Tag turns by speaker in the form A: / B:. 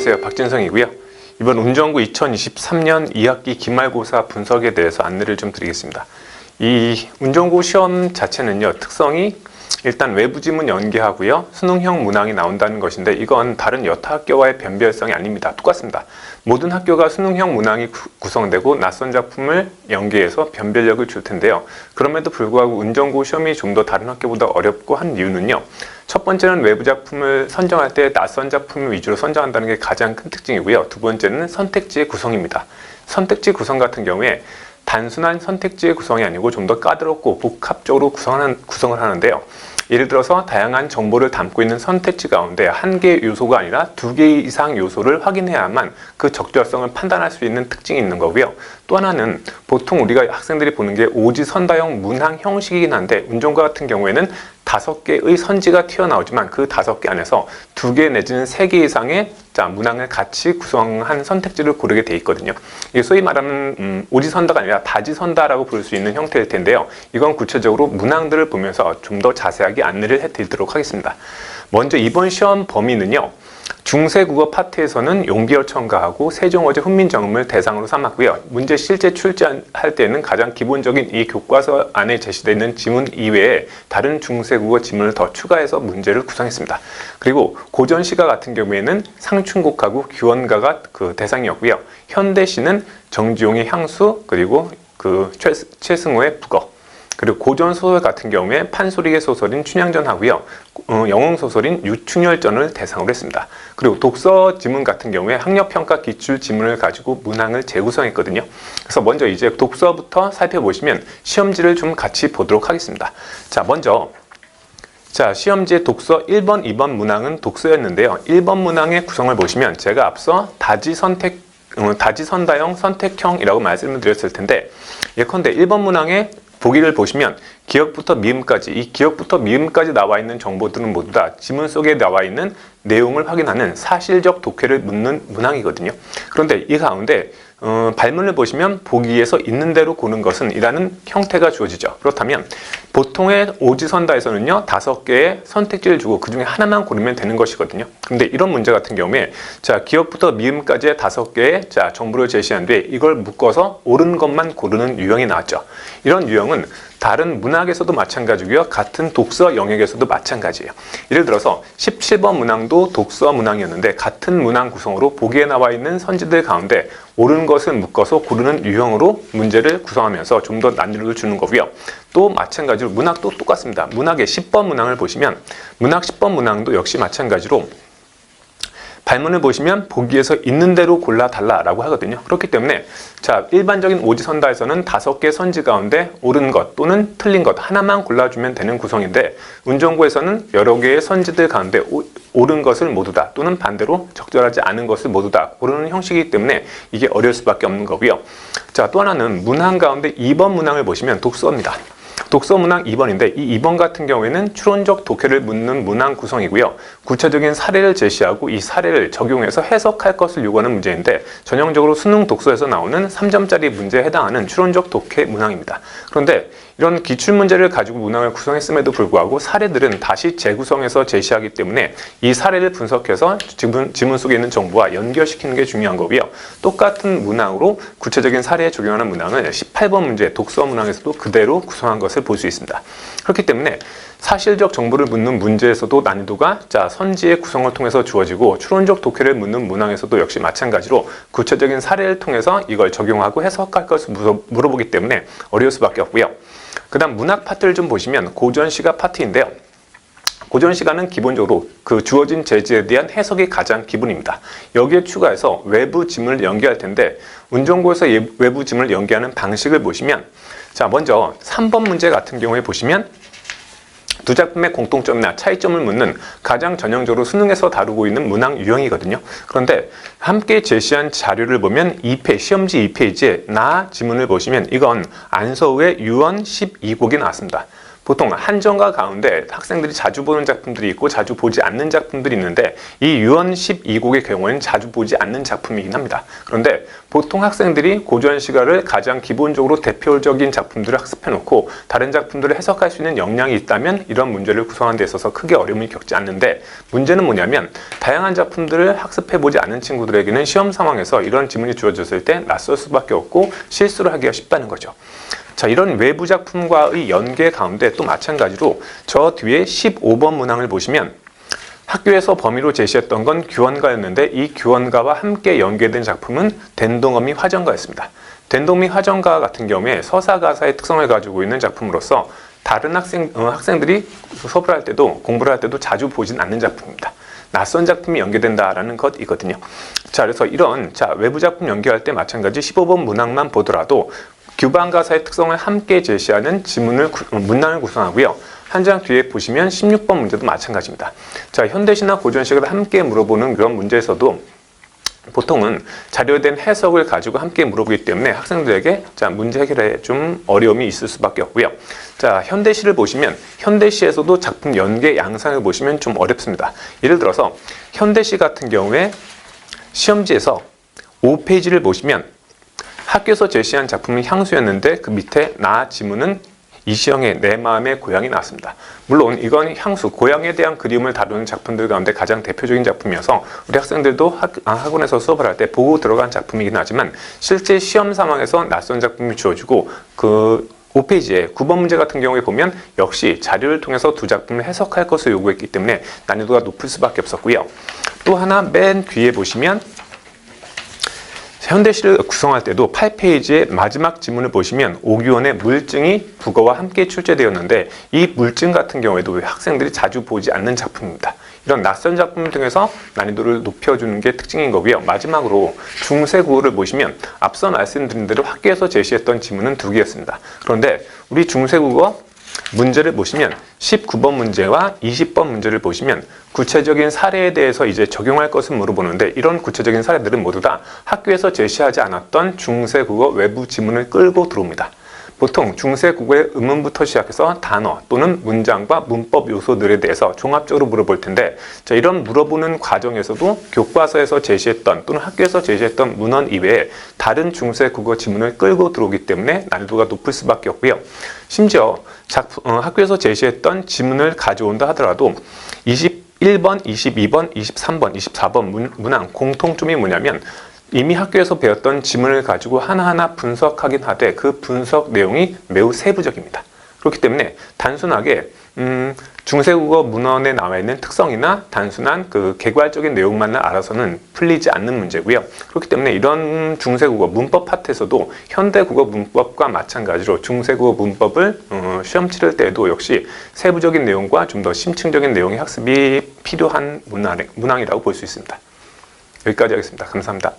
A: 안녕하세요, 박진성이고요. 이번 운전구 2023년 2학기 기말고사 분석에 대해서 안내를 좀 드리겠습니다. 이 운전구 시험 자체는요, 특성이 일단 외부 지문 연계하고요, 수능형 문항이 나온다는 것인데, 이건 다른 여타 학교와의 변별성이 아닙니다. 똑같습니다. 모든 학교가 수능형 문항이 구성되고 낯선 작품을 연계해서 변별력을 줄 텐데요. 그럼에도 불구하고 운전구 시험이 좀 더 다른 학교보다 어렵고 한 이유는요, 첫 번째는 외부 작품을 선정할 때 낯선 작품을 위주로 선정한다는 게 가장 큰 특징이고요. 두 번째는 선택지의 구성입니다. 선택지 구성 같은 경우에 단순한 선택지의 구성이 아니고 좀 더 까다롭고 복합적으로 구성을 하는데요. 예를 들어서 다양한 정보를 담고 있는 선택지 가운데 한 개의 요소가 아니라 두 개 이상 요소를 확인해야만 그 적절성을 판단할 수 있는 특징이 있는 거고요. 또 하나는 보통 우리가 학생들이 보는 게 오지선다형 문항 형식이긴 한데, 운전과 같은 경우에는 5개의 선지가 튀어나오지만 그 5개 안에서 2개 내지는 3개 이상의 문항을 같이 구성한 선택지를 고르게 돼 있거든요. 이게 소위 말하는 오지선다가 아니라 다지선다라고 부를 수 있는 형태일 텐데요. 이건 구체적으로 문항들을 보면서 좀 더 자세하게 안내를 해드리도록 하겠습니다. 먼저 이번 시험 범위는요, 중세국어 파트에서는 용비어 첨가하고 세종어제 훈민정음을 대상으로 삼았고요. 문제 실제 출제할 때는 가장 기본적인 이 교과서 안에 제시되어 있는 지문 이외에 다른 중세국어 지문을 더 추가해서 문제를 구성했습니다. 그리고 고전시가 같은 경우에는 상춘곡하고 규원가가 그 대상이었고요. 현대시는 정지용의 향수, 그리고 최승호의 북어, 그리고 고전 소설 같은 경우에 판소리의 소설인 춘향전하고요, 영웅 소설인 유충열전을 대상으로 했습니다. 그리고 독서 지문 같은 경우에 학력평가 기출 지문을 가지고 문항을 재구성했거든요. 그래서 먼저 이제 독서부터 살펴보시면 시험지를 좀 같이 보도록 하겠습니다. 자, 먼저 시험지의 독서 1번, 2번 문항은 독서였는데요. 1번 문항의 구성을 보시면 제가 앞서 다지선다형 선택형이라고 말씀을 드렸을 텐데, 예컨대 1번 문항의 보기를 보시면 기역부터 미음까지, 이 기역부터 미음까지 나와 있는 정보들은 모두 다 지문 속에 나와 있는 내용을 확인하는 사실적 독해를 묻는 문항이거든요. 그런데 이 가운데 발문을 보시면 보기에서 있는 대로 고른 것은 이라는 형태가 주어지죠. 그렇다면 보통의 오지선다에서는요, 5개의 선택지를 주고 그 중에 하나만 고르면 되는 것이거든요. 그런데 이런 문제 같은 경우에 기역부터 미음까지의 5개의 정보를 제시한 뒤에 이걸 묶어서 옳은 것만 고르는 유형이 나왔죠. 이런 유형은 다른 문학에서도 마찬가지고요, 같은 독서 영역에서도 마찬가지예요. 예를 들어서 17번 문항도 독서 문항이었는데, 같은 문항 구성으로 보기에 나와 있는 선지들 가운데 옳은 것을 묶어서 고르는 유형으로 문제를 구성하면서 좀 더 난이도를 주는 거고요. 또 마찬가지로 문학도 똑같습니다. 문학의 10번 문항을 보시면 문학 10번 문항도 역시 마찬가지로 발문을 보시면 보기에서 있는 대로 골라달라 라고 하거든요. 그렇기 때문에 일반적인 오지선다에서는 5개 선지 가운데 옳은 것 또는 틀린 것 하나만 골라주면 되는 구성인데, 운전구에서는 여러 개의 선지들 가운데 옳은 것을 모두 다 또는 반대로 적절하지 않은 것을 모두 다 고르는 형식이기 때문에 이게 어려울 수밖에 없는 거고요. 또 하나는 문항 가운데 2번 문항을 보시면 독서입니다. 독서 문항 2번인데, 이 2번 같은 경우에는 추론적 독해를 묻는 문항 구성이고요. 구체적인 사례를 제시하고 이 사례를 적용해서 해석할 것을 요구하는 문제인데, 전형적으로 수능 독서에서 나오는 3점짜리 문제에 해당하는 추론적 독해 문항입니다. 그런데 이런 기출문제를 가지고 문항을 구성했음에도 불구하고 사례들은 다시 재구성해서 제시하기 때문에 이 사례를 분석해서 지문 속에 있는 정보와 연결시키는 게 중요한 거고요. 똑같은 문항으로 구체적인 사례에 적용하는 문항을 18번 문제 독서 문항에서도 그대로 구성한 것을 볼 수 있습니다. 그렇기 때문에 사실적 정보를 묻는 문제에서도 난이도가 선지의 구성을 통해서 주어지고, 추론적 독해를 묻는 문항에서도 역시 마찬가지로 구체적인 사례를 통해서 이걸 적용하고 해석할 것을 물어보기 때문에 어려울 수밖에 없고요. 그 다음 문학 파트를 좀 보시면 고전시가 파트인데요. 고전시가는 기본적으로 그 주어진 제지에 대한 해석이 가장 기본입니다. 여기에 추가해서 외부 지문을 연계할 텐데, 운전구에서 외부 지문을 연계하는 방식을 보시면, 먼저 3번 문제 같은 경우에 보시면 두 작품의 공통점이나 차이점을 묻는 가장 전형적으로 수능에서 다루고 있는 문항 유형이거든요. 그런데 함께 제시한 자료를 보면 시험지 2페이지에 나 지문을 보시면 이건 안서우의 유언 12곡이 나왔습니다. 보통 한정가 가운데 학생들이 자주 보는 작품들이 있고 자주 보지 않는 작품들이 있는데 이 유언 12곡의 경우에는 자주 보지 않는 작품이긴 합니다. 그런데 보통 학생들이 고전시가를 가장 기본적으로 대표적인 작품들을 학습해놓고 다른 작품들을 해석할 수 있는 역량이 있다면 이런 문제를 구성하는 데 있어서 크게 어려움을 겪지 않는데, 문제는 뭐냐면 다양한 작품들을 학습해보지 않은 친구들에게는 시험 상황에서 이런 지문이 주어졌을 때 낯설 수밖에 없고 실수를 하기가 쉽다는 거죠. 자, 이런 외부 작품과의 연계 가운데 또 마찬가지로 저 뒤에 15번 문항을 보시면 학교에서 범위로 제시했던 건 규원가였는데 이 규원가와 함께 연계된 작품은 된동어미 화전가였습니다. 된동어미 화전가 같은 경우에 서사가사의 특성을 가지고 있는 작품으로서 다른 학생들이 수업을 할 때도 공부를 할 때도 자주 보진 않는 작품입니다. 낯선 작품이 연계된다라는 것이거든요. 자, 그래서 이런 외부 작품 연계할 때 마찬가지 15번 문항만 보더라도 규반 가사의 특성을 함께 제시하는 문항을 구성하고요. 한 장 뒤에 보시면 16번 문제도 마찬가지입니다. 자, 현대시나 고전시를 함께 물어보는 그런 문제에서도 보통은 자료에 대한 해석을 가지고 함께 물어보기 때문에 학생들에게 문제 해결에 좀 어려움이 있을 수밖에 없고요. 자, 현대시를 보시면 현대시에서도 작품 연계 양상을 보시면 좀 어렵습니다. 예를 들어서 현대시 같은 경우에 시험지에서 5페이지를 보시면 학교에서 제시한 작품은 향수였는데 그 밑에 나 지문은 이시영의 내 마음의 고향이 나왔습니다. 물론 이건 향수, 고향에 대한 그림을 다루는 작품들 가운데 가장 대표적인 작품이어서 우리 학생들도 학원에서 수업을 할 때 보고 들어간 작품이긴 하지만 실제 시험 상황에서 낯선 작품이 주어지고 그 5페이지에 9번 문제 같은 경우에 보면 역시 자료를 통해서 두 작품을 해석할 것을 요구했기 때문에 난이도가 높을 수밖에 없었고요. 또 하나 맨 뒤에 보시면 현대시를 구성할 때도 8페이지의 마지막 지문을 보시면 오규원의 물증이 국어와 함께 출제되었는데 이 물증 같은 경우에도 학생들이 자주 보지 않는 작품입니다. 이런 낯선 작품 등에서 난이도를 높여주는 게 특징인 거고요. 마지막으로 중세 국어를 보시면 앞서 말씀드린 대로 학교에서 제시했던 지문은 2개였습니다. 그런데 우리 중세 국어 문제를 보시면 19번 문제와 20번 문제를 보시면 구체적인 사례에 대해서 이제 적용할 것을 물어보는데 이런 구체적인 사례들은 모두 다 학교에서 제시하지 않았던 중세 국어 외부 지문을 끌고 들어옵니다. 보통 중세 국어의 음문부터 시작해서 단어 또는 문장과 문법 요소들에 대해서 종합적으로 물어볼 텐데, 자, 이런 물어보는 과정에서도 교과서에서 제시했던 또는 학교에서 제시했던 문헌 이외에 다른 중세 국어 지문을 끌고 들어오기 때문에 난이도가 높을 수밖에 없고요. 심지어 학교에서 제시했던 지문을 가져온다 하더라도 21번, 22번, 23번, 24번 문항 공통점이 뭐냐면 이미 학교에서 배웠던 지문을 가지고 하나하나 분석하긴 하되 그 분석 내용이 매우 세부적입니다. 그렇기 때문에 단순하게 중세국어 문헌에 나와 있는 특성이나 단순한 그 개괄적인 내용만을 알아서는 풀리지 않는 문제고요. 그렇기 때문에 이런 중세국어 문법 파트에서도 현대국어 문법과 마찬가지로 중세국어 문법을 시험 치를 때에도 역시 세부적인 내용과 좀 더 심층적인 내용의 학습이 필요한 문항이라고 볼 수 있습니다. 여기까지 하겠습니다. 감사합니다.